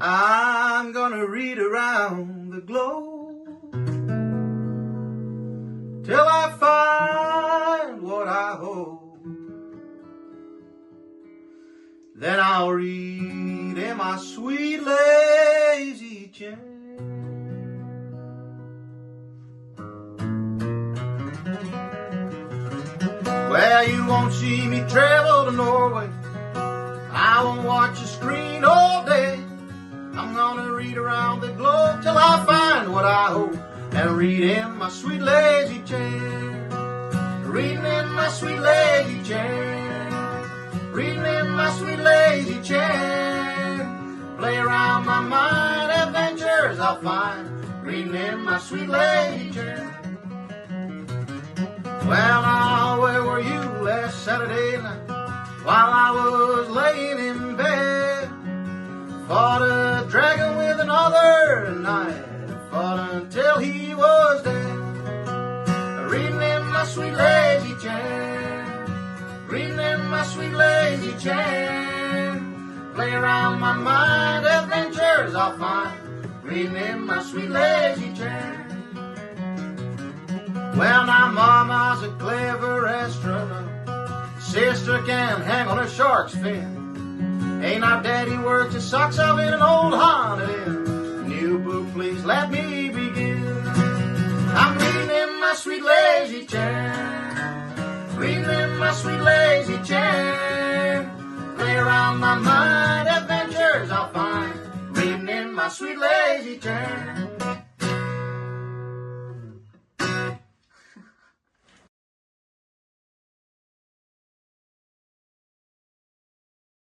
I'm gonna read around the globe till I find what I hope. Then I'll read in my sweet lazy chair. Well, you won't see me travel to Norway. I won't watch a screen all day. I'm gonna read around the globe till I find what I hope, and read in my sweet lazy chair. Reading in my sweet lazy chair. Reading in my sweet lazy chair. Play around my mind, adventures I'll find. Reading in my sweet lazy chair. Well, now, where were you last Saturday night while I was laying in bed? Fought a dragon with another night, fought until he was dead. Reading in my sweet lazy chair. Reading in my sweet lazy chair. Play around my mind, adventures I'll find. Reading in my sweet lazy chair. Well, now Mama's a clever astronaut. Sister can hang on a shark's fin. Ain't our daddy worked his socks off in an old haunted inn. New book, please let me begin. I'm reading in my sweet lazy chair. Reading in my sweet lazy chair. Play around my mind, adventures I'll find. Reading in my sweet lazy chair.